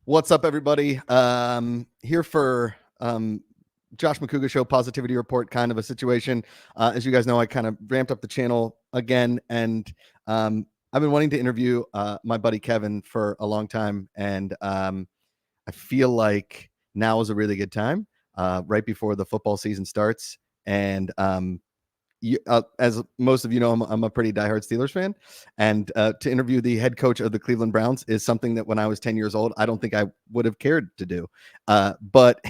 What's up, everybody? Here for Josh Macuga Show Positivity Report, kind of a situation. As you guys know, I kind of ramped up the channel again, and I've been wanting to interview my buddy Kevin for a long time, and I feel like now is a really good time, right before the football season starts. And as most of you know, I'm a pretty diehard Steelers fan, and to interview the head coach of the Cleveland Browns is something that when I was 10 years old, I don't think I would have cared to do. But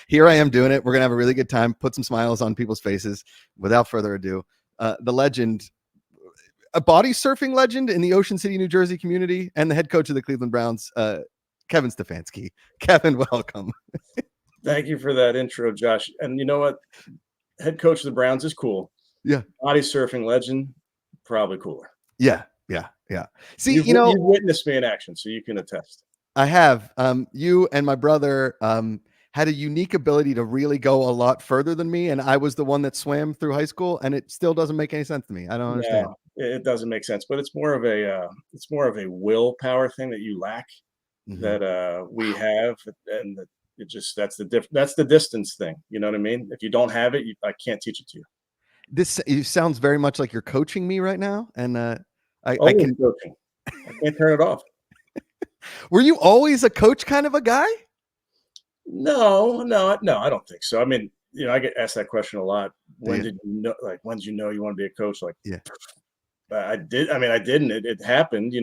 here I am doing it. We're gonna have a really good time, put some smiles on people's faces. Without further ado, the legend, a body surfing legend in the Ocean City, New Jersey community, and the head coach of the Cleveland Browns, Kevin Stefanski. Kevin, welcome. Thank you for that intro, Josh. And you know what? Head coach of the Browns is cool. Yeah. Body surfing legend, probably cooler. Yeah. See, you've witnessed me in action, so you can attest. I have. You and my brother had a unique ability to really go a lot further than me, and I was the one that swam through high school, and it still doesn't make any sense to me. I don't understand. No, it doesn't make sense, but it's more of a willpower thing that you lack, that we have, and that's the distance thing. You know what I mean? If you don't have it, I can't teach it to you. This sounds very much like you're coaching me right now, and I can coaching. I can't turn it off. Were you always a coach kind of a guy? No, I don't think so. I mean, I get asked that question a lot. When did you know? Like, when did you know you want to be a coach? Like, yeah, I did. I mean, I didn't. It happened.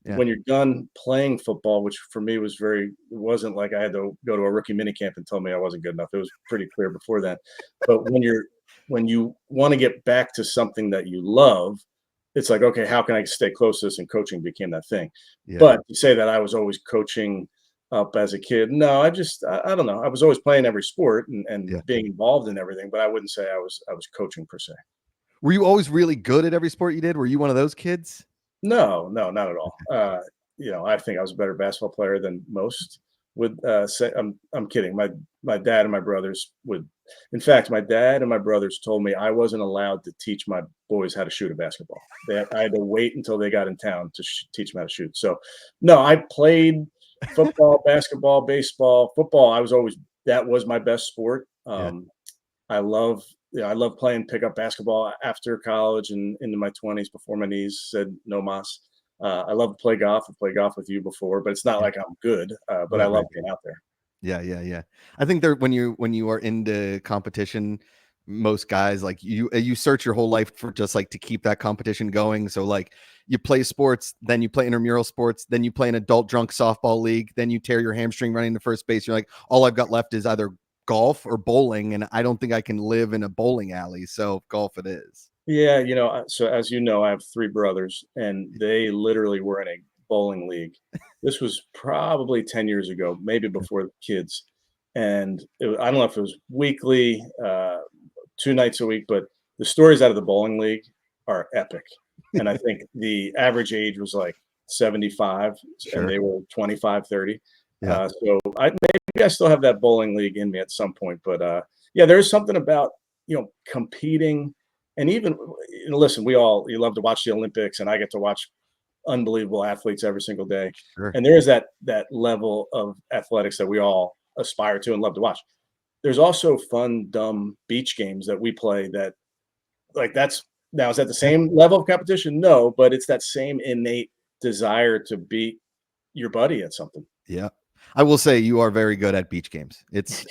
When you're done playing football, which for me was it wasn't like I had to go to a rookie minicamp and tell me I wasn't good enough. It was pretty clear before that. But when you want to get back to something that you love, it's like, okay, how can I stay close to this? And coaching became that thing. Yeah. But to say that I was always coaching up as a kid, no, I don't know. I was always playing every sport and being involved in everything, but I wouldn't say I was coaching per se. Were you always really good at every sport you did? Were you one of those kids? No, not at all. I think I was a better basketball player than most would say. I'm kidding. My dad and my brothers would. In fact, my dad and my brothers told me I wasn't allowed to teach my boys how to shoot a basketball. I had to wait until they got in town to teach them how to shoot. So, no, I played football, basketball, baseball, football. That was my best sport. I love playing pickup basketball after college and into my 20s before my knees said no mas. I love to play golf. I played golf with you before, but it's not like I'm good. But I love being out there. Yeah. I think when you are into competition, most guys like you search your whole life for just like to keep that competition going. So like you play sports, then you play intramural sports, then you play an adult drunk softball league, then you tear your hamstring running to first base. You're like, all I've got left is either golf or bowling, and I don't think I can live in a bowling alley. So golf it is. Yeah, so as you know, I have 3 brothers, and they literally were in a bowling league. This was probably 10 years ago, maybe before the kids. And I don't know if it was weekly, 2 nights a week, but the stories out of the bowling league are epic. And I think the average age was like 75, and they were 25, 30. Yeah. So maybe I still have that bowling league in me at some point. But there's something about, competing. And even, listen, you love to watch the Olympics, and I get to watch unbelievable athletes every single day. Sure. And there is that level of athletics that we all aspire to and love to watch. There's also fun, dumb beach games that we play that, like, is that the same level of competition? No, but it's that same innate desire to beat your buddy at something. Yeah. I will say you are very good at beach games. It's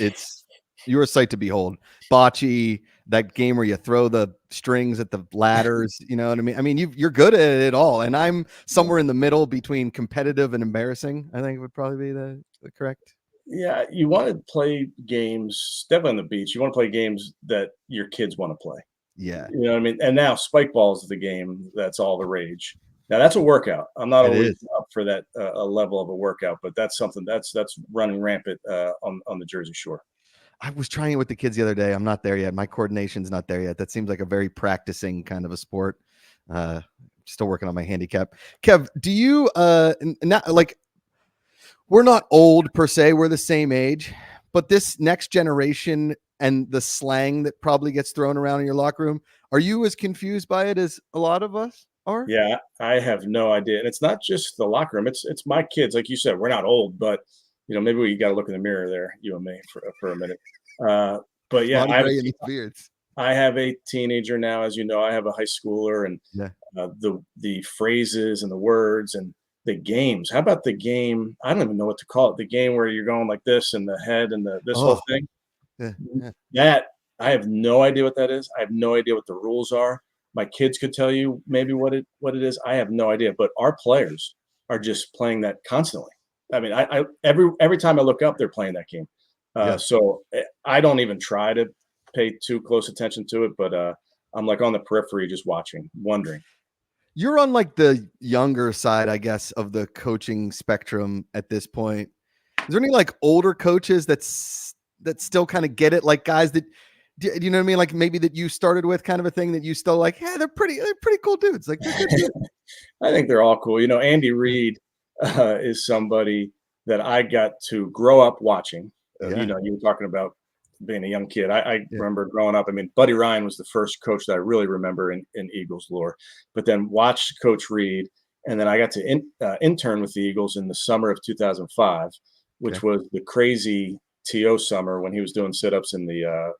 you're a sight to behold. Bocce, that game where you throw the strings at the ladders, you know what I mean? I mean, you're good at it all. And I'm somewhere in the middle between competitive and embarrassing. I think it would probably be the correct. Yeah, you want to play games, definitely on the beach. You want to play games that your kids want to play. Yeah. You know what I mean? And now spike ball is the game that's all the rage. Now that's a workout. I'm not always up for that a level of a workout, but that's something that's running rampant on the Jersey Shore. I was trying it with the kids the other day. I'm not there yet. My coordination's not there yet. That seems like a very practicing kind of a sport. Still working on my handicap. Kev, do you not like, we're not old per se, we're the same age, but this next generation and the slang that probably gets thrown around in your locker room, are you as confused by it as a lot of us are? Yeah, I have no idea. And it's not just the locker room. It's my kids. Like you said, we're not old, but maybe we got to look in the mirror there, you and me, for a minute. But A yeah, lot of gray in these beards. I have a teenager now, as you know. I have a high schooler, and Yeah. the phrases and the words and the games. How about the game? I don't even know what to call it. The game where you're going like this and the head and this whole Oh, thing. yeah. That I have no idea what that is. I have no idea what the rules are. My kids could tell you maybe what it is. I have no idea. But our players are just playing that constantly. I mean, I every time I look up, they're playing that game. Yeah. So I don't even try to pay too close attention to it, but I'm like on the periphery, just watching, wondering. You're on like the younger side, I guess, of the coaching spectrum at this point. Is there any like older coaches that still kind of get it? Like guys that, do you know what I mean? Like maybe that you started with, kind of a thing that you still like, yeah, they're pretty cool dudes. Like they're good dudes. I think they're all cool. Andy Reid is somebody that I got to grow up watching. Yeah. You were talking about being a young kid. I Yeah. remember growing up. I mean, Buddy Ryan was the first coach that I really remember in Eagles lore. But then watched Coach Reid, and then I got to intern with the Eagles in the summer of 2005, which Okay. was the crazy TO summer when he was doing sit-ups in the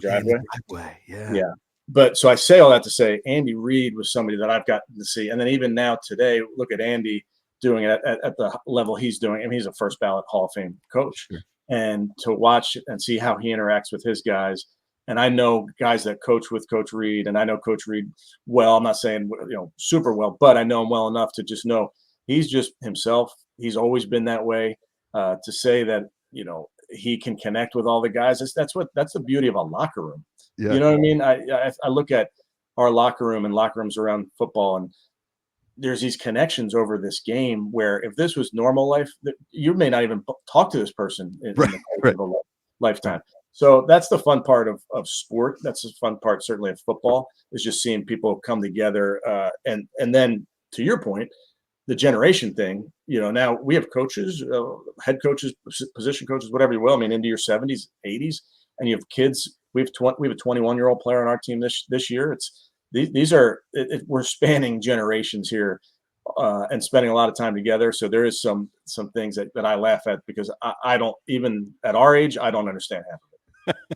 driveway. Yeah. Yeah. But so I say all that to say Andy Reid was somebody that I've gotten to see. And then even now today, look at Andy doing it at the level he's doing. I mean, he's a first ballot Hall of Fame coach. Sure. And to watch and see how he interacts with his guys. And I know guys that coach with Coach Reid, and I know Coach Reid well. I'm not saying super well, but I know him well enough to just know he's just himself. He's always been that way. To say that he can connect with all the guys. That's the beauty of a locker room. Yeah. You know what I mean? I look at our locker room and locker rooms around football, and there's these connections over this game where if this was normal life, you may not even talk to this person in the course of a lifetime. Right. So that's the fun part of sport. That's the fun part, certainly, of football, is just seeing people come together. And then, to your point, the generation thing, now we have coaches, head coaches, position coaches, whatever you will. I mean, into your 70s, 80s, and you have kids. We have a 21-year-old player on our team this year. We're spanning generations here, and spending a lot of time together. So there is some things that I laugh at because I don't, even at our age, I don't understand half of it.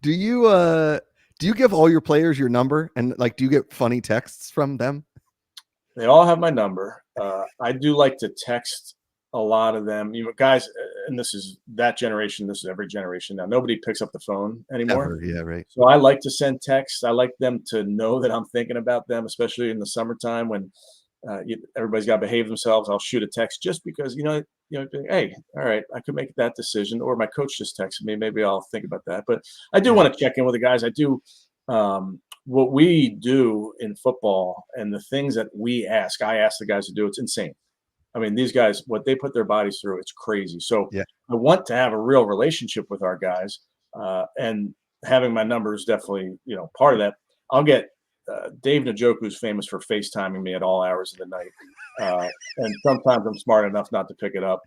Do you give all your players your number, and like, do you get funny texts from them? They all have my number. I do like to text a lot of them. Guys, and this is that generation. This is every generation now. Nobody picks up the phone anymore. Never. Yeah, right. So I like to send texts. I like them to know that I'm thinking about them, especially in the summertime when everybody's got to behave themselves. I'll shoot a text just because, hey, all right, I could make that decision. Or my coach just texted me. Maybe I'll think about that. But I do want to check in with the guys. I do. What we do in football and the things that I ask the guys to do, it's insane. I mean, these guys, what they put their bodies through, it's crazy. So I want to have a real relationship with our guys, and having my number is definitely, part of that. I'll get Dave Njoku's famous for FaceTiming me at all hours of the night. And sometimes I'm smart enough not to pick it up.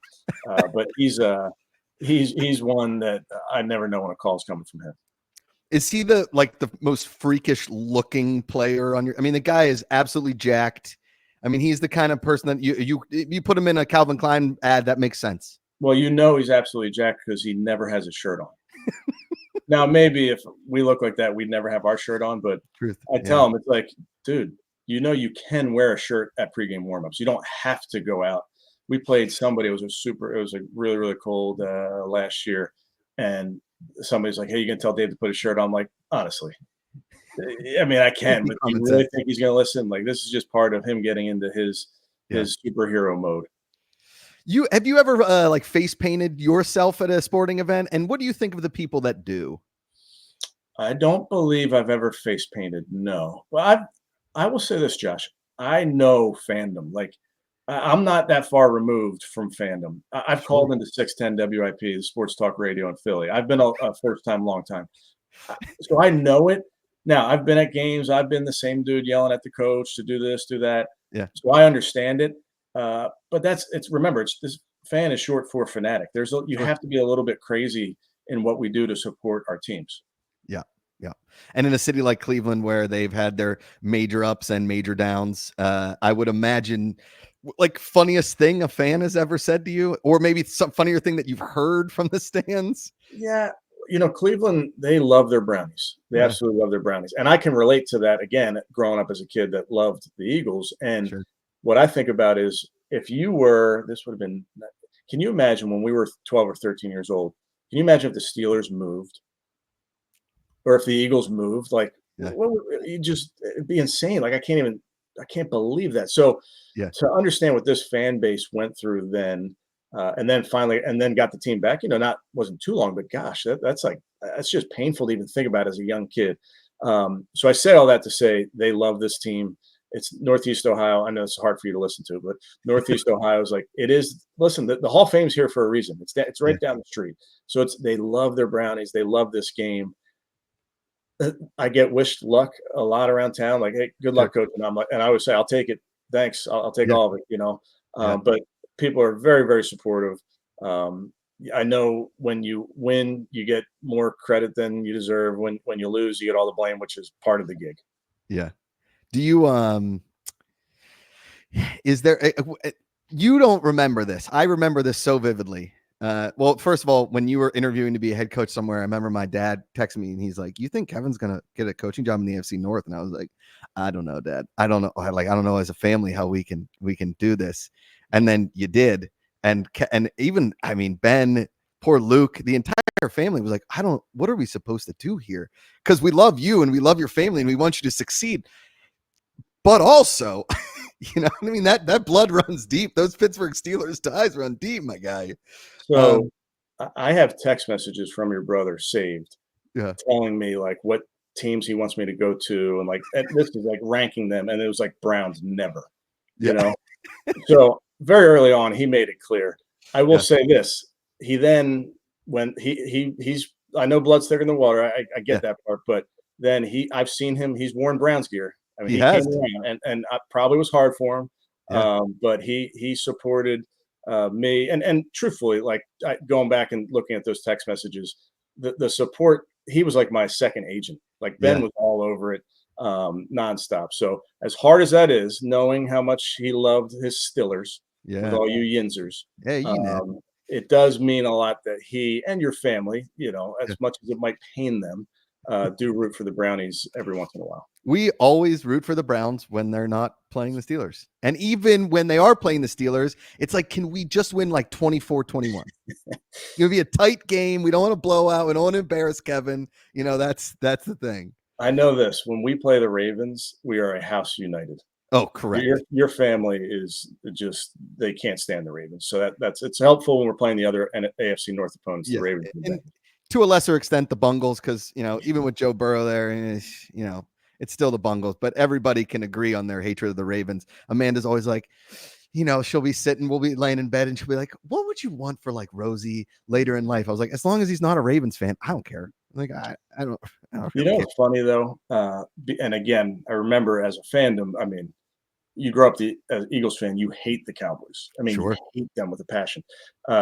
But he's one that I never know when a call's coming from him. Is he the most freakish looking player on your? I mean, the guy is absolutely jacked. I mean, he's the kind of person that you put him in a Calvin Klein ad, that makes sense. Well, he's absolutely jacked because he never has a shirt on. Now, maybe if we look like that, we'd never have our shirt on. But I tell him, it's like, dude, you can wear a shirt at pregame warmups. You don't have to go out. We played somebody. It was a really, really cold last year, and somebody's like, hey, you can tell Dave to put his shirt on. I'm like, honestly, I mean, I can, but you really think he's going to listen? Like, this is just part of him getting into his superhero mode. Have you ever face painted yourself at a sporting event? And what do you think of the people that do? I don't believe I've ever face painted. No. Well, I will say this, Josh. I know Fandom. Like, I'm not that far removed from Fandom. I've called into 610 WIP, the sports talk radio in Philly. I've been a first time, long time. So I know it. Now, I've been at games. I've been the same dude yelling at the coach to do this, do that. Yeah. So I understand it. But remember, this fan is short for fanatic. You have to be a little bit crazy in what we do to support our teams. Yeah. Yeah. And in a city like Cleveland, where they've had their major ups and major downs, I would imagine like funniest thing a fan has ever said to you, or maybe some funnier thing that you've heard from the stands? Yeah, Cleveland, they love their brownies. They Yeah, absolutely love their brownies. And I can relate to that again, growing up as a kid that loved the Eagles. And sure. what I think about is if you were, this would have been, can you imagine when we were 12 or 13 years old? Can you imagine if the Steelers moved or if the Eagles moved? Like, Yeah, it'd be insane. Like, I can't believe that. So yeah, to understand what this fan base went through then, and then got the team back, not wasn't too long, but gosh, that's just painful to even think about as a young kid. So I say all that to say they love this team. It's Northeast Ohio. I know it's hard for you to listen to, but Northeast Ohio is like it is. Listen, the Hall of Fame's here for a reason. It's yeah, right down the street. So they love their brownies. They love this game. I get wished luck a lot around town. Like, hey, good sure. luck, coach. And I'm like, and I always say, I'll take it. Thanks. I'll take Yeah, all of it. yeah, But people are very, very supportive. Um, I know when you win, you get more credit than you deserve. When you lose, you get all the blame, which is part of the gig. yeah. Do you is there you don't remember this? I remember this so vividly. Well, first of all, when you were interviewing to be a head coach somewhere, I remember my dad texted me and he's like, "You think Kevin's gonna get a coaching job in the AFC North?" And I was like, "I don't know, Dad. I don't know. I don't know as a family how we can do this." And then you did, and even I mean Ben, poor Luke, the entire family was like, "I don't. What are we supposed to do here? Because we love you and we love your family and we want you to succeed, but also." You know what I mean? That blood runs deep. Those Pittsburgh Steelers ties run deep, my guy. So I have text messages from your brother saved Yeah, telling me like what teams he wants me to go to. And like, and this is like ranking them. And it was like Browns never, you yeah, know? So very early on, he made it clear. I will yeah, say this: he then, when he's, I know blood's thicker than water. I yeah. get that part, but then I've seen him. He's worn Browns gear. I mean, He he came has. around, and I probably was hard for him, Yeah, but he supported me, and truthfully, like going back and looking at those text messages, the support. He was like my second agent. Like Ben yeah, was all over it nonstop. So as hard as that is, knowing how much he loved his Stillers with yeah, all you Yinzers, yeah. You know. it does mean a lot that he and your family, Yeah. as much as it might pain them, do root for the Brownies every once in a while. We always root for the Browns when they're not playing the Steelers. And even when they are playing the Steelers, it's like, can we just win like 24-21? It'll be a tight game. We don't want to blow out. We don't want to embarrass Kevin. That's the thing. I know this: when we play the Ravens, we are a house united. Oh, Your correct. your family is just they can't stand the Ravens, so that's it's helpful when we're playing the other AFC North opponents, the Yeah. Ravens and And Bengals. to a lesser extent, the Bungles, because, even with Joe Burrow there, it's still the Bungles, but everybody can agree on their hatred of the Ravens. Amanda's always like, she'll be sitting, we'll be laying in bed, and she'll be like, "What would you want for like Rosie later in life?" I was like, as long as he's not a Ravens fan, I don't care. Like, I don't You really know care. what's funny though? And again, I remember as a fandom, I mean, you grow up as an Eagles fan, you hate the Cowboys. I mean, you Sure. hate them with a passion.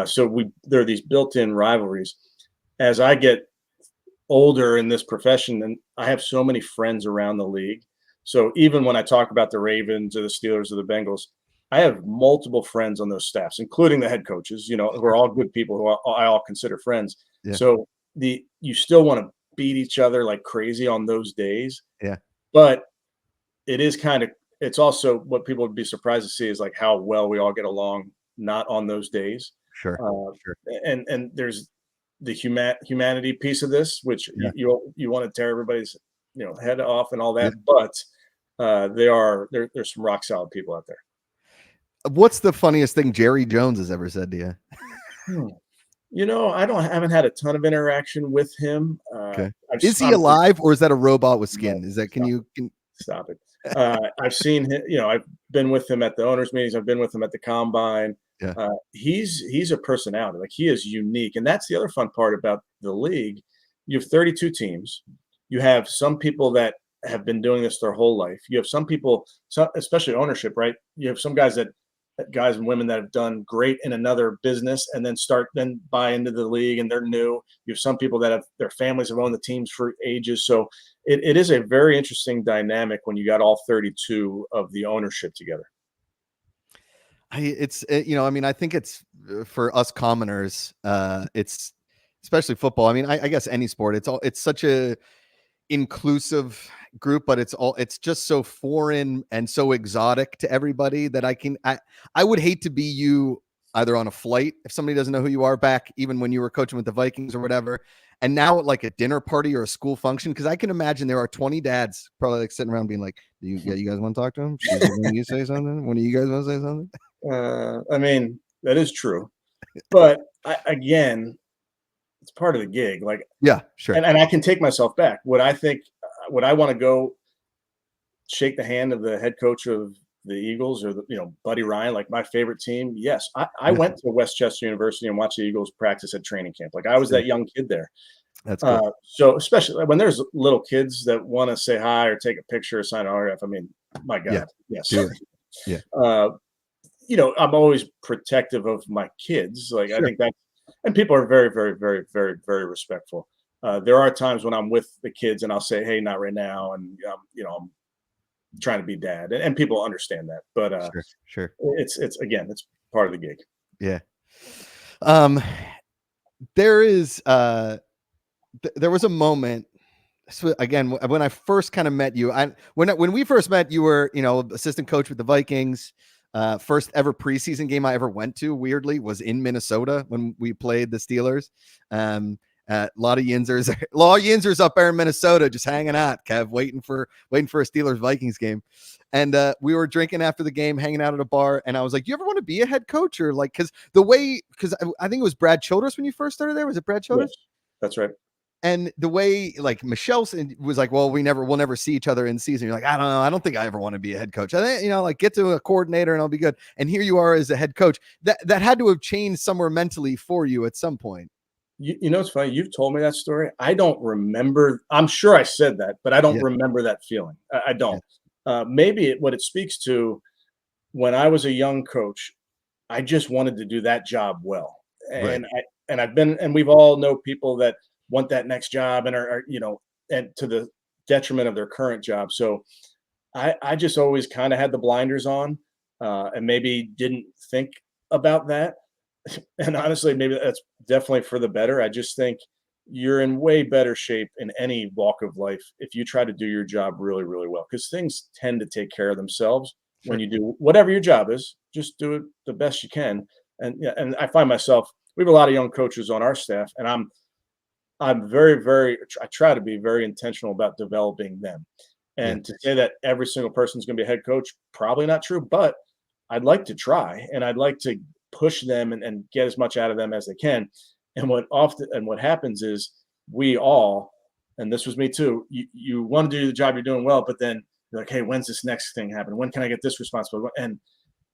So there are these built-in rivalries. As I get older in this profession, and I have so many friends around the league. So even when I talk about the Ravens or the Steelers or the Bengals, I have multiple friends on those staffs, including the head coaches, who are all good people who I all consider friends. Yeah. So you still want to beat each other like crazy on those days, Yeah. but it is it's also what people would be surprised to see is like how well we all get along not on those days. Sure. Uh, Sure. and there's the humanity piece of this, which Yeah. you want to tear everybody's head off and all Yeah. that, but there's some rock solid people out there. What's the funniest thing Jerry Jones has ever said to you? Hmm. I haven't had a ton of interaction with him. Okay. I've Is he obviously alive or is that a robot with no, skin? Is that, stop it, stop it. I've seen him. I've been with him at the owners' meetings. I've been with him at the combine. yeah, He's a personality. Like he is unique, and that's the other fun part about the league. You have 32 teams. You have some people that have been doing this their whole life. You have some people, especially ownership, right? You have some guys and women that have done great in another business and then buy into the league and they're new. You have some people that have their families have owned the teams for ages. So it is a very interesting dynamic when you got all 32 of the ownership together. I mean, I think it's for us commoners, it's especially football. I mean, I guess any sport, it's such a inclusive group, but it's just so foreign and so exotic to everybody that I would hate to be you either on a flight if somebody doesn't know who you are back even when you were coaching with the Vikings or whatever, and now at like a dinner party or a school function, because I can imagine there are 20 dads probably like sitting around being like, you guys want to talk to him? When you say something, when do you guys want to say something? I mean, that is true, but again, it's part of the gig. Like, Yeah, sure. and I can take myself back. Would I want to go shake the hand of the head coach of the Eagles or Buddy Ryan, like my favorite team? Yes, I Yeah. went to Westchester University and watched the Eagles practice at training camp. Like I was that young kid there. That's cool. So especially when there's little kids that want to say hi or take a picture or sign an autograph. I mean, my God, yes. Yeah. I'm always protective of my kids. Like I think that, and people are very, very, very, very, very respectful. There are times when I'm with the kids and I'll say, "Hey, not right now," and I'm trying to be dad, and people understand that. But Sure. it's again, it's part of the gig. Yeah. There is there was a moment. So again, when I first kind of met you, when we first met, you were assistant coach with the Vikings. First ever preseason game I ever went to, weirdly, was in Minnesota when we played the Steelers. A lot of Yinzers up there in Minnesota, just hanging out, Kev, waiting for a Steelers Vikings game. And we were drinking after the game, hanging out at a bar. And I was like, "You ever want to be a head coach?" Or like, because I think it was Brad Childress when you first started there. Was it Brad Childress? Yes, that's right. And the way like Michelle was like, "Well, we'll never see each other in season." You're like, "I don't know. I don't think I ever want to be a head coach. I think, like get to a coordinator and I'll be good." And here you are as a head coach. That had to have changed somewhere mentally for you at some point. You know, it's funny. You've told me that story. I don't remember. I'm sure I said that, but I don't Yeah. remember that feeling. I don't. Yeah. Maybe what it speaks to, when I was a young coach, I just wanted to do that job well. Right. And we've all know people that want that next job and are and to the detriment of their current job. So I just always kind of had the blinders on, and maybe didn't think about that. And honestly, maybe that's definitely for the better. I just think you're in way better shape in any walk of life if you try to do your job really, really well, because things tend to take care of themselves when you do whatever your job is. Just do it the best you can. And I find myself, we have a lot of young coaches on our staff, and I'm very, very, I try to be very intentional about developing them. And to say that every single person is going to be a head coach, probably not true, but I'd like to try, and I'd like to push them and get as much out of them as they can. And what happens is we all, and this was me too, you want to do the job you're doing well, but then you're like, "Hey, when's this next thing happen? When can I get this responsibility?" And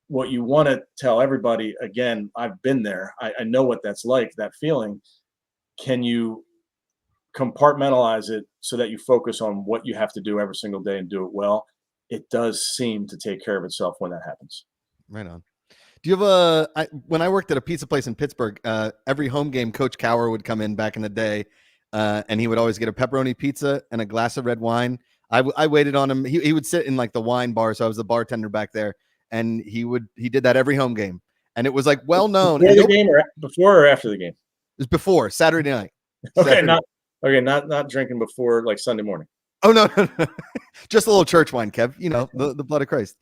what you want to tell everybody, again, I've been there. I know what that's like, that feeling. Can you compartmentalize it so that you focus on what you have to do every single day and do it well? It does seem to take care of itself when that happens. Right on. Do you have when I worked at a pizza place in Pittsburgh, every home game, Coach Cower would come in back in the day, and he would always get a pepperoni pizza and a glass of red wine. I waited on him. He would sit in like the wine bar, so I was the bartender back there, and he did that every home game, and it was like well known. Before the game, or before or after the game? It was before Saturday night. Okay, not drinking before like Sunday morning. Oh no, just a little church wine, Kev. The blood of Christ.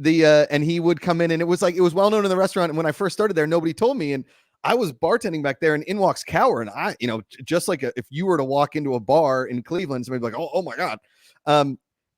And he would come in, and it was well known in the restaurant. And when I first started there, nobody told me, and I was bartending back there, and in walks Cower, and I, just like if you were to walk into a bar in Cleveland, somebody'd be like, oh my God.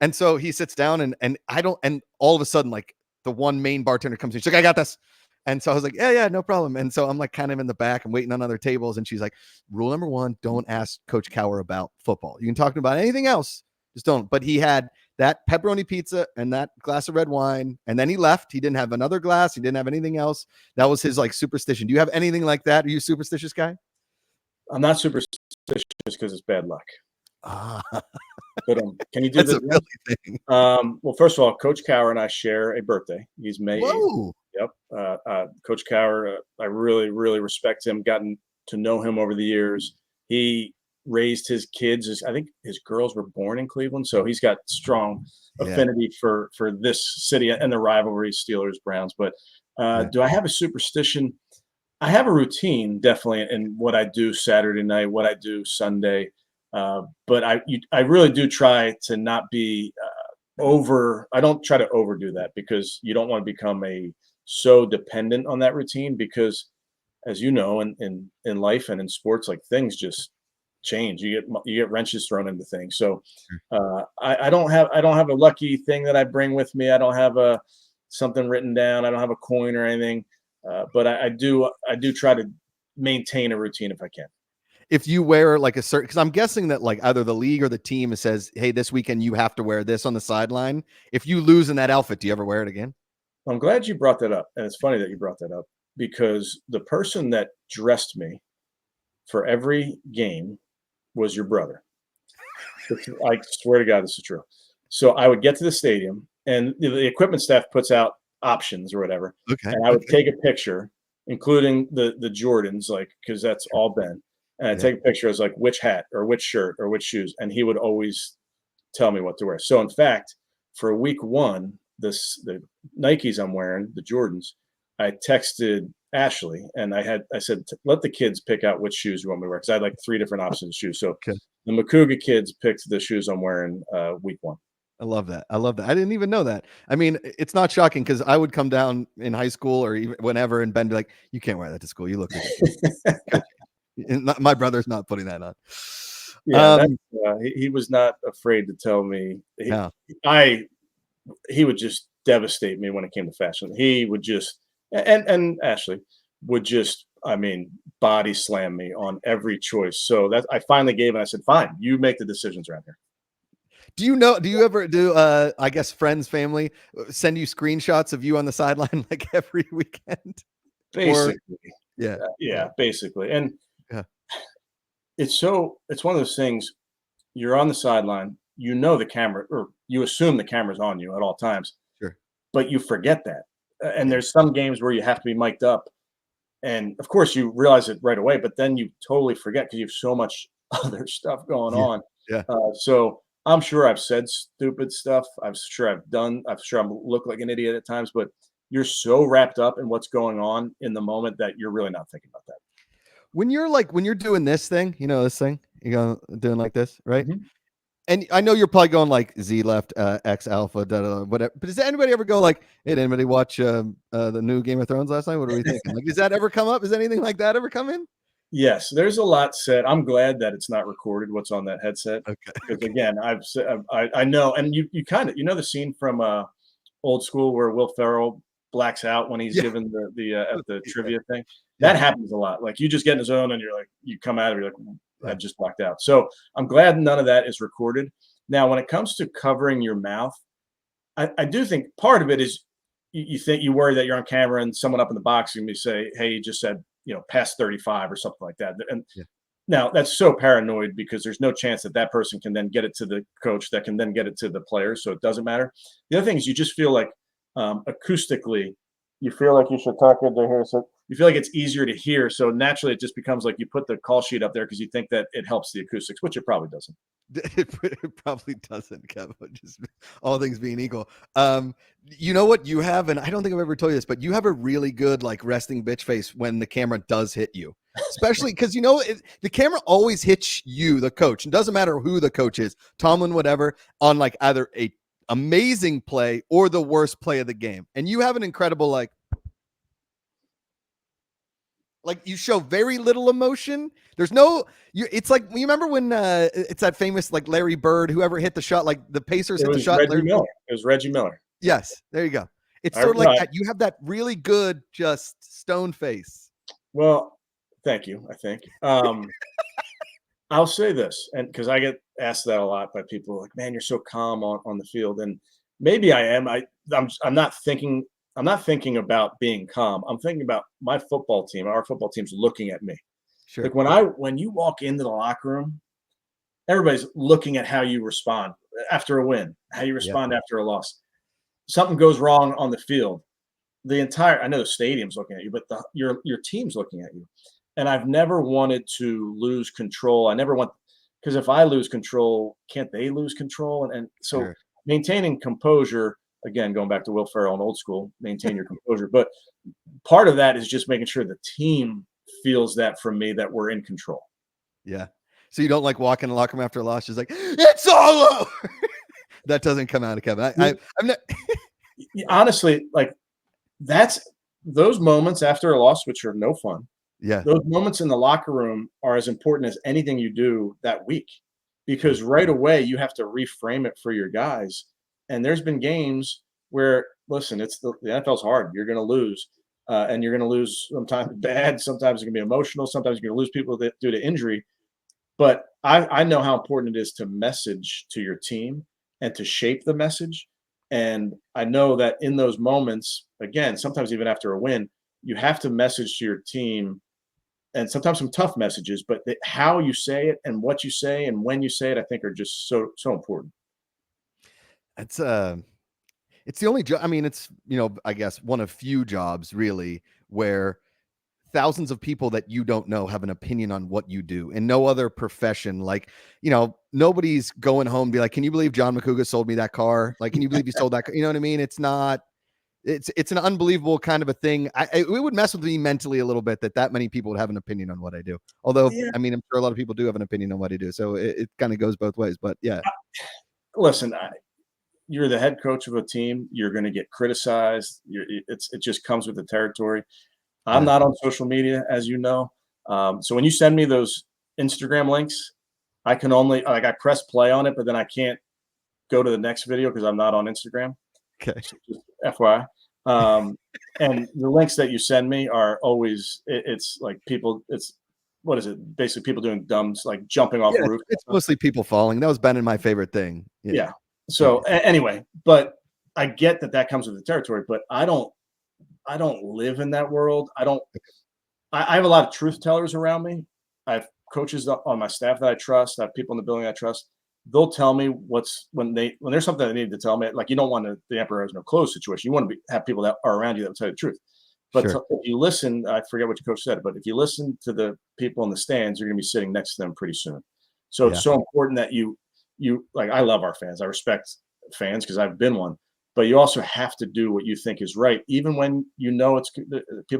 And so he sits down, and all of a sudden, like the one main bartender comes in, she's like, "I got this." And so I was like, yeah, no problem. And so I'm like kind of in the back and waiting on other tables. And she's like, "Rule number one, don't ask Coach Cower about football. You can talk about anything else, just don't." But he had that pepperoni pizza and that glass of red wine. And then he left. He didn't have another glass. He didn't have anything else. That was his like superstition. Do you have anything like that? Are you a superstitious guy? I'm not superstitious because it's bad luck. But can you do That's this? A Philly thing. Well, first of all, Coach Cower and I share a birthday. He's May 8th. Whoa. Yep. Coach Cower, I really, really respect him. Gotten to know him over the years. He raised his kids. I think his girls were born in Cleveland, so he's got strong affinity for this city and the rivalry, Steelers Browns. But do I have a superstition? I have a routine, definitely, in what I do Saturday night, what I do Sunday. But I really do try to not be I don't try to overdo that, because you don't want to become so dependent on that routine, because as you know, in life and in sports, like, things just change. You get wrenches thrown into things. So I don't have a lucky thing that I bring with me. I don't have something written down. I don't have a coin or anything. But I do try to maintain a routine if I can. If you wear like a certain, because I'm guessing that like either the league or the team says, hey, this weekend you have to wear this on the sideline. If you lose in that outfit, do you ever wear it again? I'm glad you brought that up. And it's funny that you brought that up, because the person that dressed me for every game was your brother. I swear to God, this is true. So I would get to the stadium, and the equipment staff puts out options or whatever. Okay. And I would take a picture, including the Jordans, like, because that's all Ben. And I'd take a picture as like which hat or which shirt or which shoes. And he would always tell me what to wear. So in fact, for week 1, the Nikes I'm wearing, the Jordans, I texted Ashley and I said, let the kids pick out which shoes you want me to wear. Cause I had like 3 different options of shoes. So the Macuga kids picked the shoes I'm wearing week 1. I love that. I didn't even know that. I mean, it's not shocking, because I would come down in high school or even whenever, and Ben be like, you can't wear that to school. You look ridiculous. My brother's not putting that on. Yeah, he was not afraid to tell me. He would just devastate me when it came to fashion. He would just, and Ashley would just, I mean, body slam me on every choice. So that I finally gave, and I said, fine, you make the decisions around here. Do you ever do, I guess friends, family send you screenshots of you on the sideline like every weekend? Basically. Yeah, basically. And it's one of those things. You're on the sideline, the camera, or you assume the camera's on you at all times. Sure. But you forget that. And there's some games where you have to be mic'd up. And of course you realize it right away, but then you totally forget because you have so much other stuff going on. Yeah. So I'm sure I've said stupid stuff. I'm sure I look like an idiot at times, but you're so wrapped up in what's going on in the moment that you're really not thinking about that. When you're doing this thing, this thing, you go doing like this, right? Mm-hmm. And I know you're probably going like Z left, X alpha, whatever. But does anybody ever go like, hey, did anybody watch the new Game of Thrones last night? What are we thinking? Like, does that ever come up? Does anything like that ever come in? Yes, there's a lot said. I'm glad that it's not recorded what's on that headset. Okay. Because again, I know, and you kind of the scene from Old School where Will Ferrell blacks out when he's given the trivia thing. That happens a lot. Like, you just get in the zone and you're like, you come out of it, you're like, I just blacked out. So I'm glad none of that is recorded. Now, when it comes to covering your mouth, I do think part of it is you worry that you're on camera and someone up in the box can say, hey, you just said, past 35 or something like that. And now that's so paranoid, because there's no chance that person can then get it to the coach that can then get it to the players. So it doesn't matter. The other thing is you just feel like acoustically, you feel like you should talk into here. So you feel like it's easier to hear. So naturally it just becomes like you put the call sheet up there because you think that it helps the acoustics, which it probably doesn't. It probably doesn't, Kevin, just all things being equal. You know what you have, and I don't think I've ever told you this, but you have a really good like resting bitch face when the camera does hit you, especially because the camera always hits you, the coach. It doesn't matter who the coach is, Tomlin, whatever, on like either a amazing play or the worst play of the game, and you have an incredible like you show very little emotion. There's no, it's like, you remember when it's that famous like Larry Bird, whoever hit the shot, like the Pacers hit the shot. Reggie Miller. It was Reggie Miller. Yes, there you go. It's sort of like that. You have that really good, just stone face. Well, thank you. I think I'll say this, and because I get asked that a lot by people, like, man, you're so calm on the field, and maybe I am. I'm not thinking about being calm. I'm thinking about my football team. Our football team's looking at me. Sure. Like when you walk into the locker room, everybody's looking at how you respond after a win, how you respond after a loss. Something goes wrong on the field. I know the stadium's looking at you, but your team's looking at you. And I've never wanted to lose control. I never want because if I lose control, can't they lose control? And so Sure. maintaining composure, again, going back to Will Ferrell and old school, maintain your composure. But part of that is just making sure the team feels that from me, that we're in control. Yeah. So you don't like walking in the locker room after a loss, just like, it's all over. That doesn't come out of Kevin. I'm not. Honestly, like that's those moments after a loss, which are no fun. Yeah. Those moments in the locker room are as important as anything you do that week, because right away you have to reframe it for your guys. And there's been games where, listen, it's the NFL's hard. You're going to lose, and you're going to lose sometimes bad. Sometimes it's going to be emotional. Sometimes you're going to lose people due to injury. But I know how important it is to message to your team and to shape the message. And I know that in those moments, again, sometimes even after a win, you have to message to your team, and sometimes some tough messages, but how you say it and what you say and when you say it, I think are just so important. It's the only job. I mean, it's, I guess one of few jobs really where thousands of people that you don't know have an opinion on what you do. In no other profession, like, nobody's going home and be like, can you believe John Macuga sold me that car? Like, can you believe he sold that car? You know what I mean? It's not, it's an unbelievable kind of a thing. It would mess with me mentally a little bit that many people would have an opinion on what I do. Although, Yeah. I mean, I'm sure a lot of people do have an opinion on what I do. So it kind of goes both ways, but yeah. Listen, you're the head coach of a team. You're going to get criticized. It just comes with the territory. I'm not on social media, as you know. So when you send me those Instagram links, I can only I press play on it, but then I can't go to the next video because I'm not on Instagram. Okay. So just FYI. And the links that you send me are always it's like people. It's what is it? Basically, people doing dumbs like jumping off a roof. It's mostly people falling. That was Ben and my favorite thing. Yeah. So anyway, but I get that comes with the territory, but I don't live in that world. I have a lot of truth tellers around me. I have coaches on my staff that I trust. I have people in the building I trust. They'll tell me when there's something they need to tell me. Like, you don't want the emperor has no clothes situation. You want to have people that are around you that will tell you the truth. But if you listen, I forget what your coach said, but if you listen to the people in the stands, you're going to be sitting next to them pretty soon. So it's so important that you like, I love our fans. I respect fans because I've been one. But you also have to do what you think is right, even when people are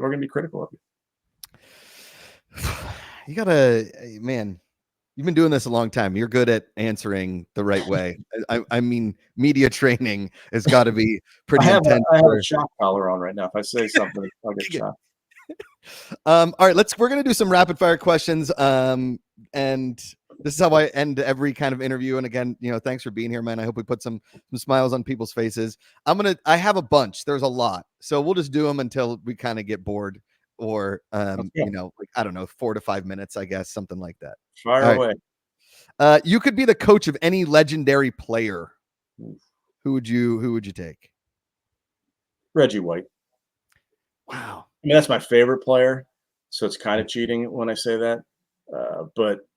going to be critical of you. You gotta, man. You've been doing this a long time. You're good at answering the right way. I mean, media training has got to be pretty intense. I have a shock collar on right now. If I say something, I'll get shot. All right, we're gonna do some rapid fire questions. And this is how I end every kind of interview. And again, thanks for being here, man. I hope we put some smiles on people's faces. I have a bunch. There's a lot, so we'll just do them until we kind of get bored, or I don't know, 4 to 5 minutes, I guess, something like that. Fire away. You could be the coach of any legendary player. Who would you take? Reggie White. Wow. I mean, that's my favorite player, so it's kind of cheating when I say that. But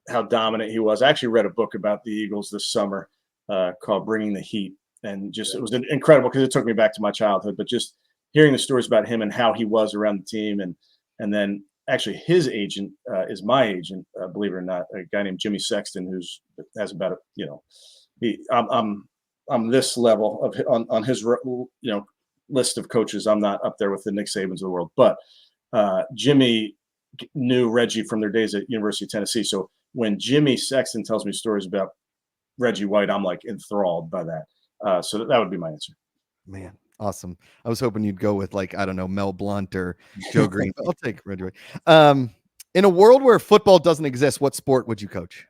how dominant he was. I actually read a book about the Eagles this summer called Bringing the Heat. And it was incredible because it took me back to my childhood. But just hearing the stories about him and how he was around the team. And then actually his agent is my agent, believe it or not, a guy named Jimmy Sexton, who's has about, I'm this level of on his, list of coaches. I'm not up there with the Nick Sabans of the world, but Jimmy knew Reggie from their days at University of Tennessee. So when Jimmy Sexton tells me stories about Reggie White, I'm like enthralled by that. So that would be my answer. Man, awesome. I was hoping you'd go with, like, I don't know, Mel Blount or Joe Green. I'll take Reggie White. In a world where football doesn't exist, what sport would you coach?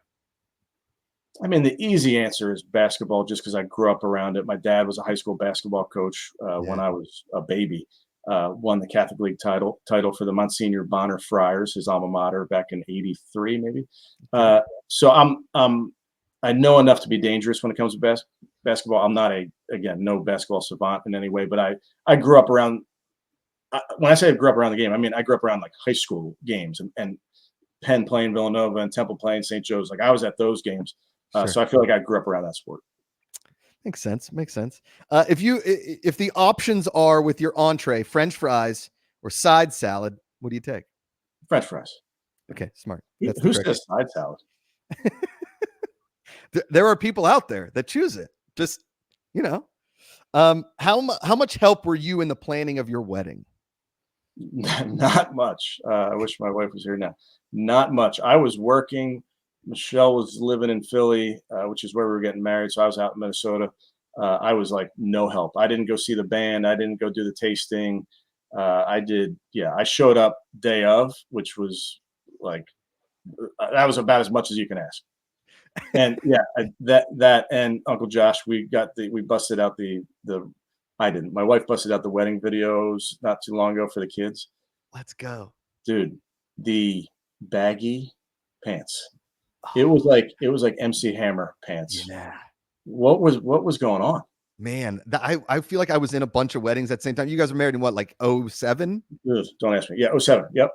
I mean, the easy answer is basketball, just because I grew up around it. My dad was a high school basketball coach when I was a baby. Won the Catholic League title for the Monsignor Bonner Friars, his alma mater, back in '83, maybe. So I know enough to be dangerous when it comes to basketball. I'm not no basketball savant in any way, but I grew up around. When I say I grew up around the game, I mean I grew up around like high school games and Penn playing Villanova and Temple playing St. Joe's. Like, I was at those games. So I feel like I grew up around that sport. Makes sense. If the options are with your entree, French fries or side salad, what do you take? French fries. Okay, smart. Who says side salad? There are people out there that choose it. Just, you know, how much help were you in the planning of your wedding? Not much. I wish my wife was here now. Not much. I was working. Michelle was living in Philly, which is where we were getting married. So I was out in Minnesota. I was like no help. I didn't go see the band. I didn't go do the tasting. I did. Yeah, I showed up day of, which was like that was about as much as you can ask. And yeah, that and Uncle Josh, we busted out the I didn't. My wife busted out the wedding videos not too long ago for the kids. Let's go. Dude, the baggy pants. It Oh, was like MC Hammer pants. yeah. What was going on? Man, I feel like I was in a bunch of weddings at the same time. You guys were married in what, like 07? Ugh, don't ask me. Yeah, 07. Yep.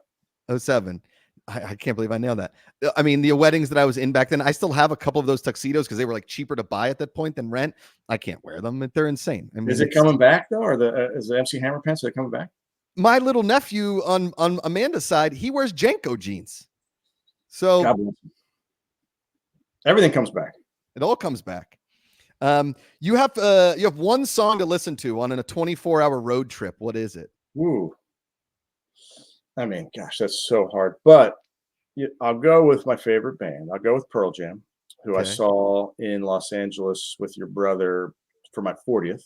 07. I can't believe I nailed that. I mean, the weddings that I was in back then, I still have a couple of those tuxedos because they were like cheaper to buy at that point than rent. I can't wear them. They're insane. I mean, Is it coming back though, or is the MC Hammer pants are they coming back? my little nephew on Amanda's side, he wears Janko jeans. So God bless him. Everything comes back. it all comes back. You have one song to listen to on a 24-hour road trip. What is it? Ooh. I mean, gosh, that's so hard. But I'll go with my favorite band. I'll go with Pearl Jam, who I Okay. saw in Los Angeles with your brother for my 40th.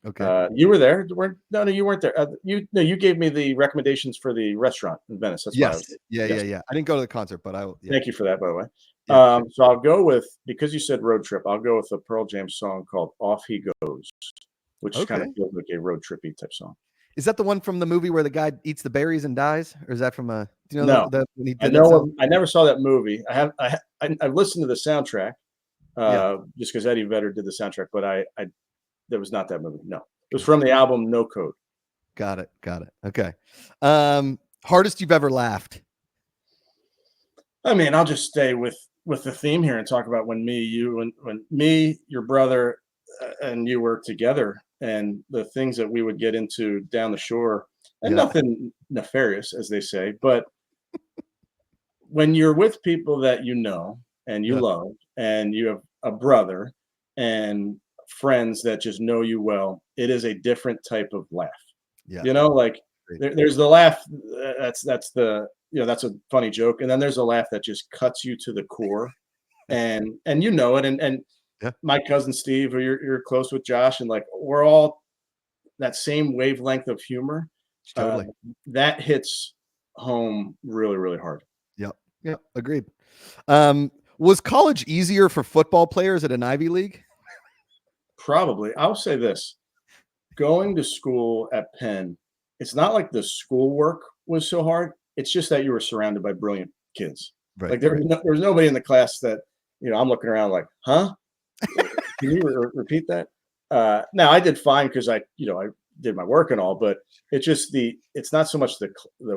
Okay. You were there. No, you weren't there. You gave me the recommendations for the restaurant in Venice. That's why I Yes. was. Yeah. Yes. I didn't go to the concert, but yeah. Thank you for that, by the way. Yeah, sure. So I'll go with, because you said road trip, I'll go with a Pearl Jam song called "Off He Goes," which kind Okay. of feels like a road trippy type song. Is that the one from the movie where the guy eats the berries and dies, or is that from a? Do you know No, that when he I did that know. song? I never saw that movie. I've listened to the soundtrack, Yeah. just because Eddie Vedder did the soundtrack, but I there was not that movie. No, it was from the album No Code. Got it. Okay. Hardest you've ever laughed? I mean, I'll just stay with the theme here and talk about when me, your brother, and you were together, and the things that we would get into down the shore, and Yeah. nothing nefarious, as they say, but when you're with people that you know and you Yeah. love, and you have a brother and friends that just know you well, it is a different type of laugh. Yeah. Like Great. there's the laugh that's the that's a funny joke, and then there's a laugh that just cuts you to the core, and you know it, and Yeah. my cousin Steve, who you're close with, Josh, and like we're all that same wavelength of humor. Uh, Totally. that hits home really, really hard. Yep. Agreed. Was college easier for football players at an Ivy League? Probably, I'll say this: going to school at Penn, it's not like the schoolwork was so hard. It's just that you were surrounded by brilliant kids. Right. Like there was nobody in the class that I'm looking around like, huh? Can you repeat that? Now I did fine because I did my work and all, but it's just it's not so much the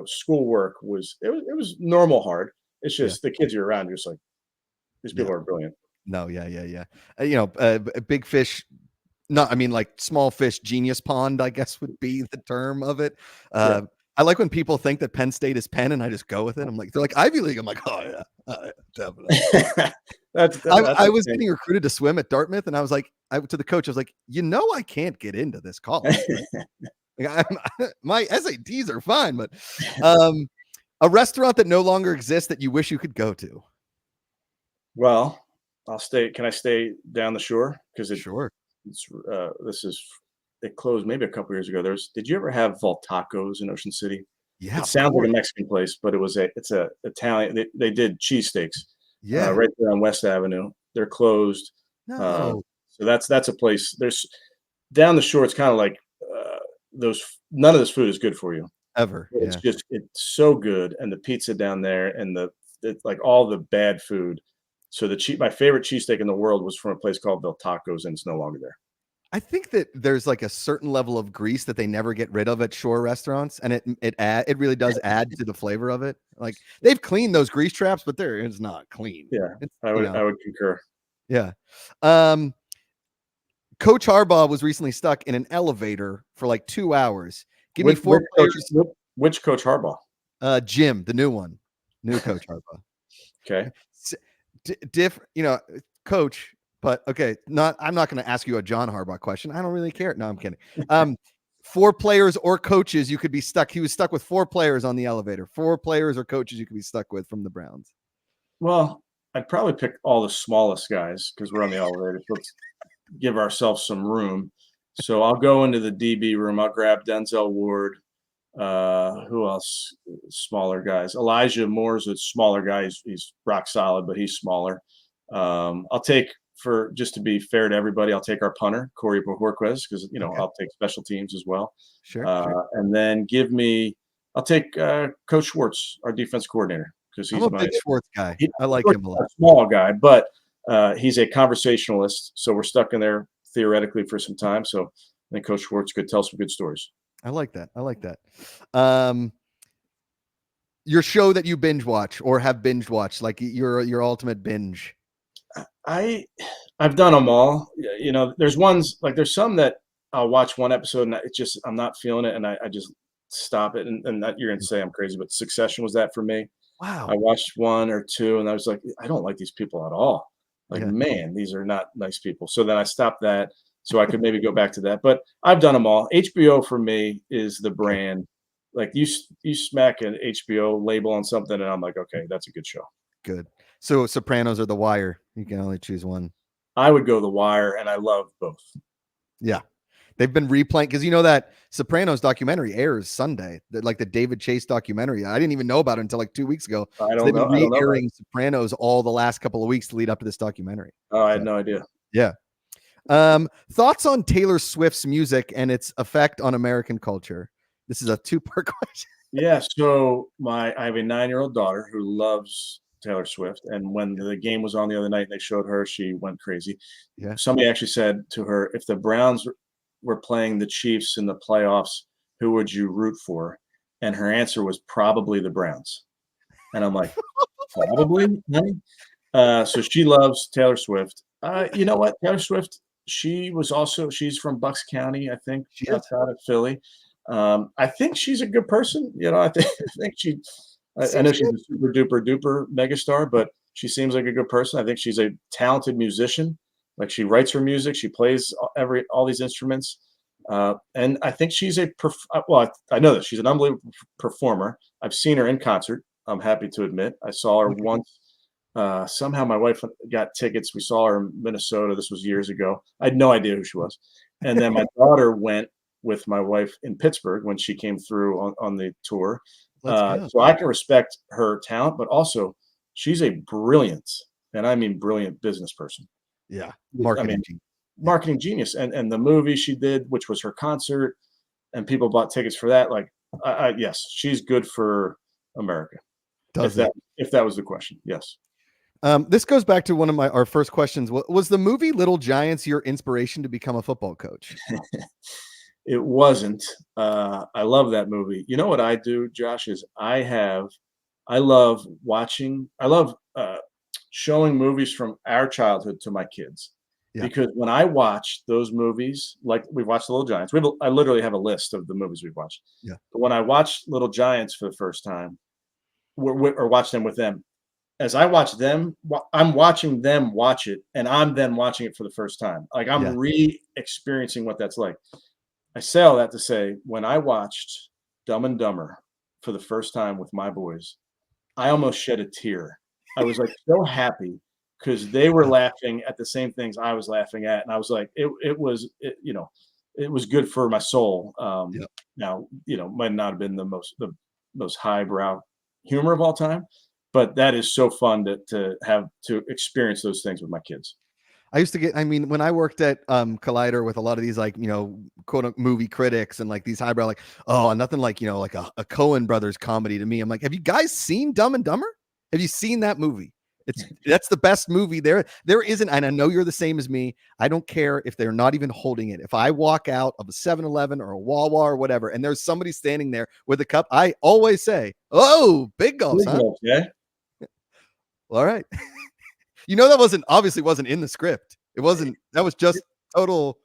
schoolwork it was normal hard. It's Yeah. just the kids you're around. You're just like, these people are brilliant. No. Yeah. Big fish. No, I mean, like small fish genius pond, I guess would be the term of it. Yeah. I like when people think that Penn State is Penn, and I just go with it. I'm like, they're like Ivy League. I'm like, oh yeah, definitely. that's I was okay. getting recruited to swim at Dartmouth, and I was like, to the coach, I was like, I can't get into this college. Right? Like, my SATs are fine, but a restaurant that no longer exists that you wish you could go to. Well, I'll stay. Can I stay down the shore? Because Sure. it closed maybe a couple years ago. Did you ever have Voltacos in Ocean City? Yeah. It sounds like a Mexican place, but it's a Italian. They did cheesesteaks. Yeah. Right there on West Avenue. They're closed. No. So that's a place. There's down the shore. It's kind of like none of this food is good for you. Ever. It's Yeah. just it's so good, and the pizza down there, and like all the bad food. So my favorite cheesesteak in the world was from a place called Del Tacos, and it's no longer there. I think that there's like a certain level of grease that they never get rid of at shore restaurants, and it really does add to the flavor of it. Like they've cleaned those grease traps, but it's not clean. Yeah, It's, I would concur. Yeah. Coach Harbaugh was recently stuck in an elevator for like 2 hours. Give me four players. Which Coach Harbaugh? Jim, the new one, new Coach Harbaugh. Okay. Different, coach, but okay, I'm not going to ask you a John Harbaugh question. I don't really care. No, I'm kidding. 4 players or coaches you could be stuck. He was stuck with 4 players on the elevator. 4 players or coaches you could be stuck with from the Browns. Well, I'd probably pick all the smallest guys because we're on the elevator. So let's give ourselves some room. So I'll go into the DB room. I'll grab Denzel Ward. Who else? Smaller guys. Elijah Moore's a smaller guy. He's rock solid, but he's smaller. I'll take, for just to be fair to everybody, I'll take our punter, Corey Bojorquez, because Okay. I'll take special teams as well. Sure. And then I'll take Coach Schwartz, our defense coordinator, because he's I'm a big Schwartz guy. I like him a lot. A small guy, but he's a conversationalist, so we're stuck in there theoretically for some time. So I think Coach Schwartz could tell some good stories. I like that. Your show that you binge watch or have binge watched, like your ultimate binge. I've done them all. There's there's some that I'll watch one episode and I'm not feeling it, and I just stop it. And that, you're gonna say I'm crazy, but Succession was that for me. Wow. I watched 1 or 2 and I was like, I don't like these people at all. Man, these are not nice people. So then I stopped that so I could maybe go back to that. But I've done them all. HBO for me is the brand. Like you smack an HBO label on something and I'm like, okay, that's a good show. Good. So Sopranos or The Wire? You can only choose one. I would go The Wire, and I love both. Yeah. They've been replaying, because that Sopranos documentary airs Sunday, like the David Chase documentary. I didn't even know about it until like 2 weeks ago. They've been re-airing Sopranos all the last couple of weeks to lead up to this documentary. Oh, I had no idea. Yeah. Thoughts on Taylor Swift's music and its effect on American culture? This is a 2-part question. Yeah. So I have a 9-year-old daughter who loves Taylor Swift, and when the game was on the other night and they showed her, she went crazy. Yeah. Somebody actually said to her, if the Browns were playing the Chiefs in the playoffs, who would you root for? And her answer was probably the Browns. And I'm like, probably, honey? So she loves Taylor Swift. You know what? Taylor Swift, she's from Bucks County, I think, outside of Philly. I think she's a good person. I think I know she's a super duper megastar, but she seems like a good person. I think she's a talented musician. Like, she writes her music, she plays all these instruments, and I think she's I know that she's an unbelievable performer. I've seen her in concert. I'm happy to admit. I saw her once. Somehow my wife got tickets. We saw her in Minnesota. This was years ago. I had no idea who she was. And then my daughter went with my wife in Pittsburgh when she came through on the tour. So I can respect her talent, but also she's a brilliant, and I mean brilliant, business person. Yeah. Marketing genius. And the movie she did, which was her concert, and people bought tickets for that. Like, yes, she's good for America. If that was the question. Yes. This goes back to one of our first questions. Was the movie Little Giants your inspiration to become a football coach? It wasn't. I love that movie. You know what I do, Josh, is I love showing movies from our childhood to my kids. Yeah. Because when I watch those movies, like we've watched The Little Giants, I literally have a list of the movies we've watched. Yeah. But when I watch Little Giants for the first time, or watch them with them, as I watch them, I'm watching them watch it, and I'm then watching it for the first time. Like, I'm re-experiencing what that's like. I say all that to say, when I watched Dumb and Dumber for the first time with my boys, I almost shed a tear. I was like so happy because they were laughing at the same things I was laughing at, and I was like, it was good for my soul. Now, might not have been the most highbrow humor of all time, but that is so fun to have to experience those things with my kids. I used to when I worked at Collider with a lot of these, like, quote unquote movie critics and like these highbrow, like, oh, nothing like, like a Coen brothers comedy to me. I'm like, have you guys seen Dumb and Dumber? Have you seen that movie? That's the best movie there isn't. And I know you're the same as me. I don't care if they're not even holding it. If I walk out of a 7-Eleven or a Wawa or whatever, and there's somebody standing there with a cup, I always say, oh, big gulps, huh? Yeah. All right. That obviously wasn't in the script. It wasn't. That was just total.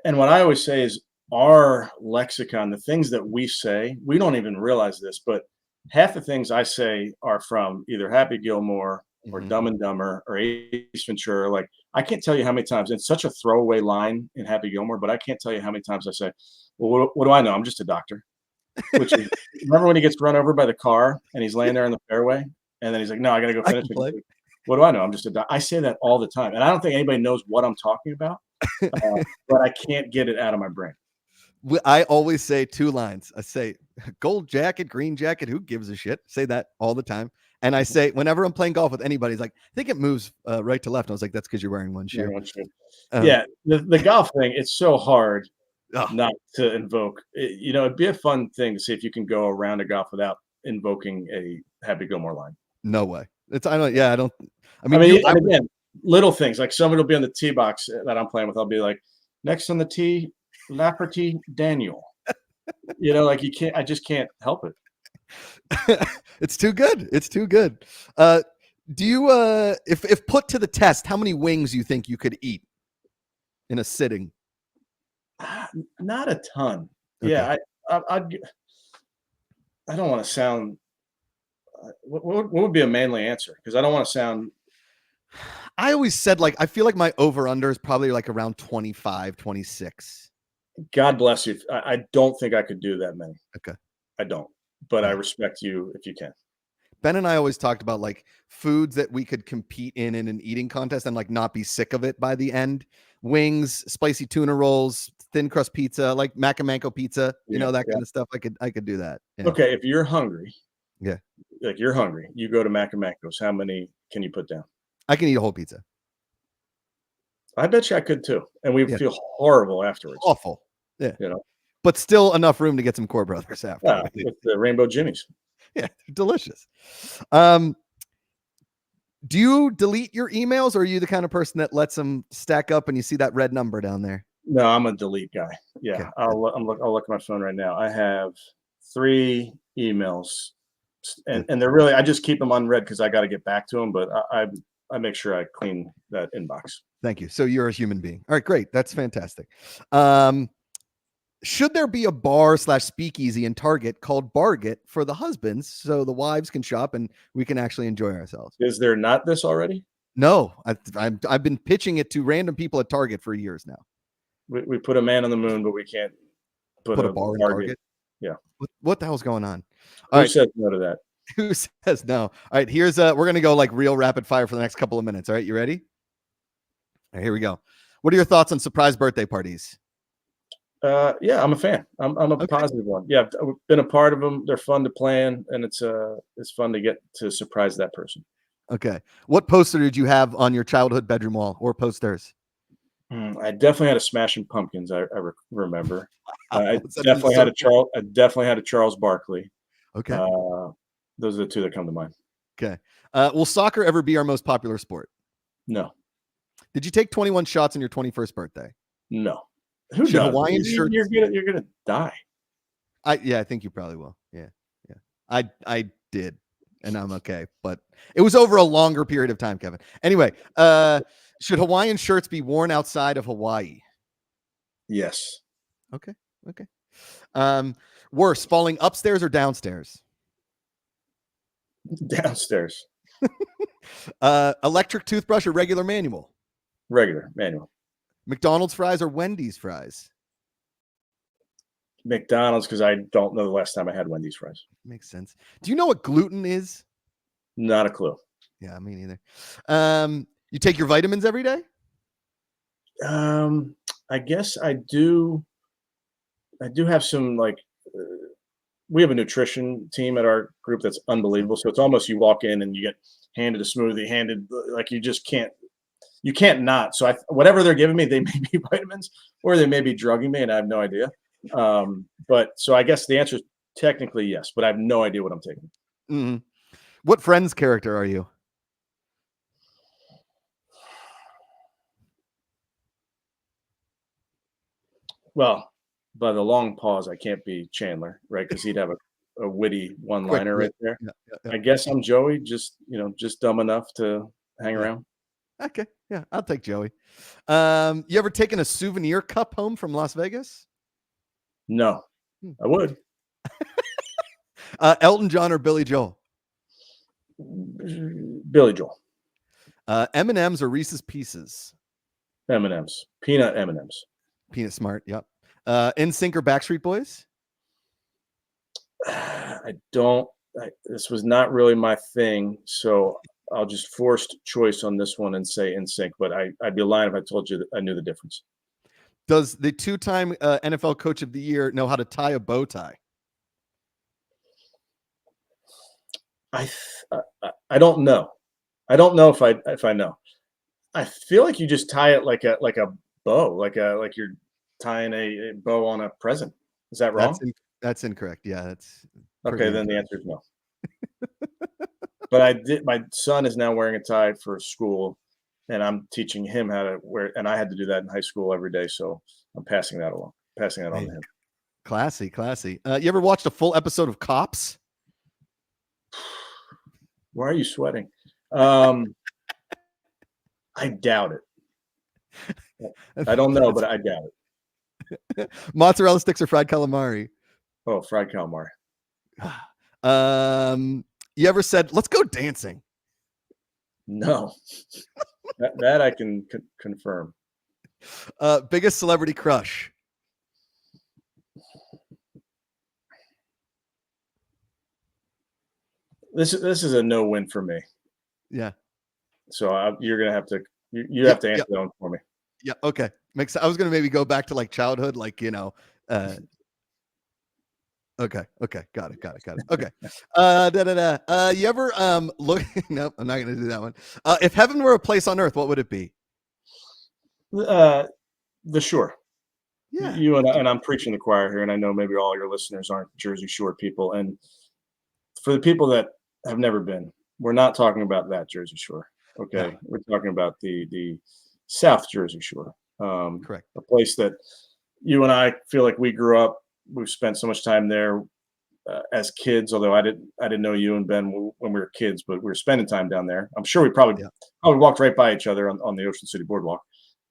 And what I always say is, our lexicon, the things that we say, we don't even realize this, but half the things I say are from either Happy Gilmore or Dumb and Dumber or Ace Ventura. Like, I can't tell you how many times, it's such a throwaway line in Happy Gilmore, but I can't tell you how many times I say, well, what do I know? I'm just a doctor. Which is, remember when he gets run over by the car and he's laying there in the fairway? And then he's like, no, I got to go I finish. can play. What do I know? I'm just a doctor. I say that all the time. And I don't think anybody knows what I'm talking about, but I can't get it out of my brain. I always say 2 lines. I say gold jacket, green jacket. Who gives a shit? Say that all the time. And I say, whenever I'm playing golf with anybody, he's like, I think it moves right to left. And I was like, that's because you're wearing one shoe. Yeah, the golf thing, it's so hard Oh, not to invoke. It'd be a fun thing to see if you can go around a golf without invoking a Happy Gilmore line. no way. I mean, and again, little things like somebody will be on the tee box that I'm playing with. I'll be like, next on the tee, Lafferty Daniel. Like you can't. I just can't help it. It's too good. It's too good. Do you, if put to the test, how many wings you think you could eat in a sitting? Not a ton. Okay. Yeah, I don't want to sound. What would be a manly answer? Because I don't want to sound. I always said, like, I feel like my over-under is probably like around 25, 26. God bless you. I don't think I could do that many. Okay. I don't. But I respect you if you can. Ben and I always talked about like foods that we could compete in an eating contest and like not be sick of it by the end. Wings, spicy tuna rolls, thin crust pizza, like Mac and Manco pizza, that kind of stuff. I could do that. Yeah. Okay, if you're hungry, yeah, like you're hungry, you go to Mac and Manco's. How many can you put down? I can eat a whole pizza. I bet you I could too, and we feel horrible afterwards. Awful. Yeah, but still enough room to get some Core Brothers after. Yeah, with the Rainbow Jimmies. Yeah, delicious. Do you delete your emails, or are you the kind of person that lets them stack up and you see that red number down there? No, I'm a delete guy. Yeah, okay. I'll look at my phone right now. I have 3 emails, and they're really, I just keep them unread because I got to get back to them. But I make sure I clean that inbox. Thank you. So you're a human being. All right, great. That's fantastic. Should there be a bar/speakeasy in Target called Barget for the husbands so the wives can shop and we can actually enjoy ourselves? Is there not this already? No, I've been pitching it to random people at Target for years now. We put a man on the moon, but we can't put a bar in Target. Yeah. What the hell's going on? Who says no to that? Who says no? All right, here's we're gonna go like real rapid fire for the next couple of minutes. All right, you ready? All right, here we go. What are your thoughts on surprise birthday parties? Yeah, I'm a fan. I'm a positive one. Yeah, I've been a part of them. They're fun to plan, and it's fun to get to surprise that person. Okay. What poster did you have on your childhood bedroom wall, or posters? I definitely had a Smashing Pumpkins. I remember. I definitely had a Charles Barkley. Okay. Those are the 2 that come to mind. Okay. Will soccer ever be our most popular sport? No. Did you take 21 shots on your 21st birthday? No. Who does? Hawaiian shirts? You're gonna die. I think you probably will. Yeah. I did, and I'm okay. But it was over a longer period of time, Kevin. Anyway, should Hawaiian shirts be worn outside of Hawaii? Yes. Okay. Worse, falling upstairs or downstairs? Downstairs. Electric toothbrush or regular manual? Regular manual. McDonald's fries or Wendy's fries? McDonald's, because I don't know the last time I had Wendy's fries. Makes sense. Do you know what gluten is? Not a clue. Yeah, me neither. You take your vitamins every day? I guess I do. I do have some, like, we have a nutrition team at our group that's unbelievable. So it's almost you walk in and you get handed a smoothie, like you just can't. You can't not. So whatever they're giving me, they may be vitamins or they may be drugging me, and I have no idea. But so I guess the answer is technically yes, but I have no idea what I'm taking. Mm-hmm. What Friends character are you? Well, by the long pause, I can't be Chandler, right? Because he'd have a witty one-liner right there. Yeah. I guess I'm Joey, just dumb enough to hang around. Okay. Yeah, I'll take Joey. You ever taken a souvenir cup home from Las Vegas? No, I would. Elton John or Billy Joel? Billy Joel. M&M's or Reese's Pieces? M&M's, peanut M&M's. Peanut Smart. Yep. NSYNC or Backstreet Boys? This was not really my thing, so I'll just forced choice on this one and say NSYNC, but I'd be lying if I told you that I knew the difference. Does the two-time NFL Coach of the Year know how to tie a bow tie? I don't know. I don't know if I know. I feel like you just tie it like a bow, like you're tying a bow on a present. Is that wrong? That's incorrect. Yeah, that's okay. Then the answer is no. But my son is now wearing a tie for school, and I'm teaching him how to wear. And I had to do that in high school every day, so I'm passing that on to him. Classy. You ever watched a full episode of Cops? Why are you sweating? I doubt it. I don't know, but I doubt it. Mozzarella sticks or fried calamari? Oh, fried calamari. You ever said, let's go dancing? No. that I can confirm. Biggest celebrity crush? This is a no win for me. Yeah. So you're gonna have to have to answer that one for me. Yeah. Okay. Makes sense. I was gonna maybe go back to like childhood, like Okay. Got it. Okay. You ever look? Nope, I'm not gonna do that one. If heaven were a place on earth, what would it be? The Shore. Yeah. And I'm preaching the choir here, and I know maybe all your listeners aren't Jersey Shore people. And for the people that have never been, we're not talking about that Jersey Shore. Okay, no. We're talking about the South Jersey Shore. Correct. A place that you and I feel like we grew up. We've spent so much time there as kids. Although I didn't know you and Ben when we were kids, but we were spending time down there. I'm sure we probably walked right by each other on the Ocean City Boardwalk.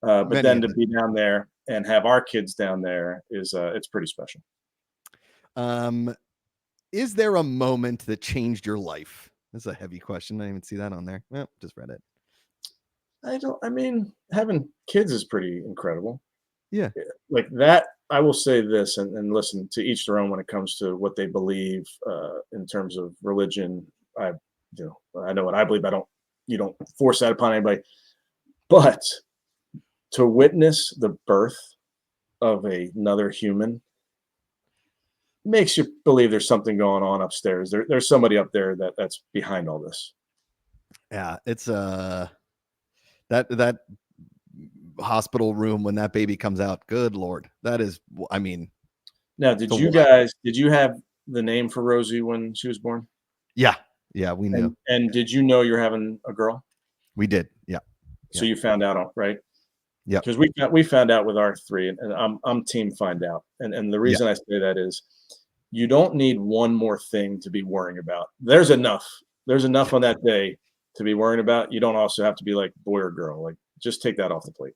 But then to be down there and have our kids down there is it's pretty special. Is there a moment that changed your life? That's a heavy question. I didn't even see that on there. Well, just read it. I mean, having kids is pretty incredible. Yeah. Like that, I will say this, and listen, to each their own when it comes to what they believe in terms of religion. I know what I believe. You don't force that upon anybody. But to witness the birth of another human makes you believe there's something going on upstairs. There's somebody up there that's behind all this. Yeah, it's that hospital room when that baby comes out. Good Lord, that is. I mean, now did you have the name for Rosie when she was born? Yeah, we knew. And did you know you're having a girl? We did. Yeah. So you found out, right? Yeah. Because we found out with our three, and I'm team find out. And the reason I say that is you don't need one more thing to be worrying about. There's enough on that day to be worrying about. You don't also have to be like boy or girl. Like just take that off the plate.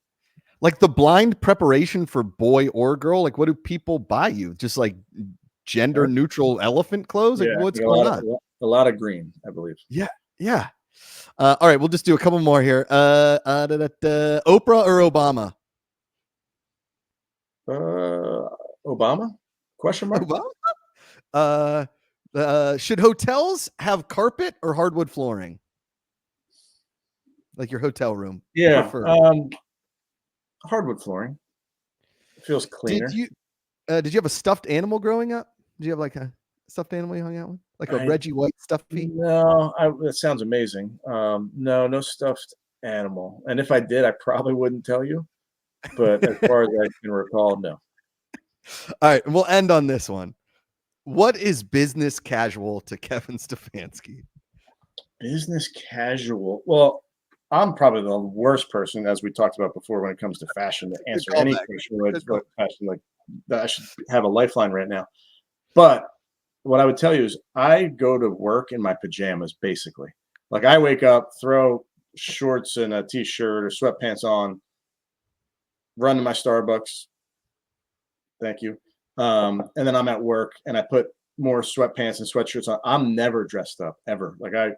Like the blind preparation for boy or girl. Like what do people buy you? Just like gender neutral elephant clothes? Like what's going on? A lot of green, I believe. Yeah. All right, we'll just do a couple more here. Oprah or Obama? Obama? Question mark? Obama? Should hotels have carpet or hardwood flooring? Like your hotel room? Yeah. Hardwood flooring. It feels cleaner. Did you have a stuffed animal growing up? Did you have like a stuffed animal you hung out with? Like a Reggie White stuffy? No, that sounds amazing. No stuffed animal. And if I did, I probably wouldn't tell you. But as far as I can recall, no. All right, we'll end on this one. What is business casual to Kevin Stefanski? Business casual. Well, I'm probably the worst person, as we talked about before, when it comes to fashion, to answer any question with fashion. Like that, I should have a lifeline right now. But what I would tell you is I go to work in my pajamas, basically. Like I wake up, throw shorts and a t-shirt or sweatpants on, run to my Starbucks. Thank you. And then I'm at work and I put more sweatpants and sweatshirts on. I'm never dressed up ever. Like I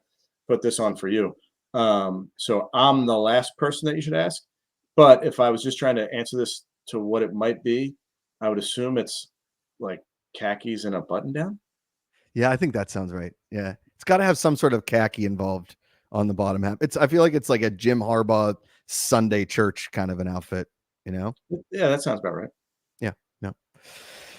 put this on for you. So I'm the last person that you should ask. But if I was just trying to answer this to what it might be, I would assume it's like khakis and a button down. Yeah, I think that sounds right. Yeah. It's got to have some sort of khaki involved on the bottom half. I feel like it's like a Jim Harbaugh Sunday church kind of an outfit, you know? Yeah, that sounds about right. Yeah. No.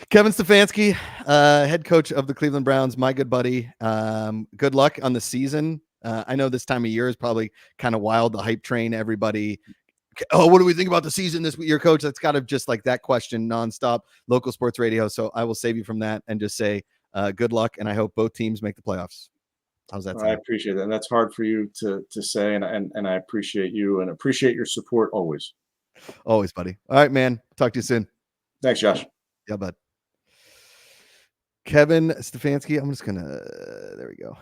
Kevin Stefanski, head coach of the Cleveland Browns, my good buddy. Good luck on the season. I know this time of year is probably kind of wild. The hype train, everybody. Oh, what do we think about the season this year, coach? That's got to just like that question nonstop. Local sports radio. So I will save you from that and just say good luck. And I hope both teams make the playoffs. How's that sound? I appreciate that. And that's hard for you to say. And I appreciate you and appreciate your support always. Always, buddy. All right, man. Talk to you soon. Thanks, Josh. Yeah, bud. Kevin Stefanski. I'm just gonna. There we go.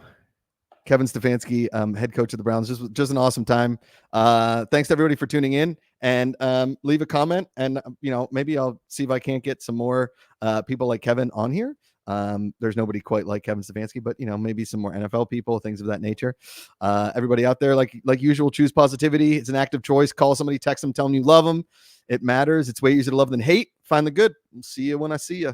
Kevin Stefanski, head coach of the Browns. Just an awesome time. Thanks to everybody for tuning in, and leave a comment. And maybe I'll see if I can't get some more people like Kevin on here. There's nobody quite like Kevin Stefanski, but maybe some more NFL people, things of that nature. Everybody out there, like usual, choose positivity. It's an active choice. Call somebody, text them, tell them you love them. It matters. It's way easier to love than hate. Find the good. See you when I see you.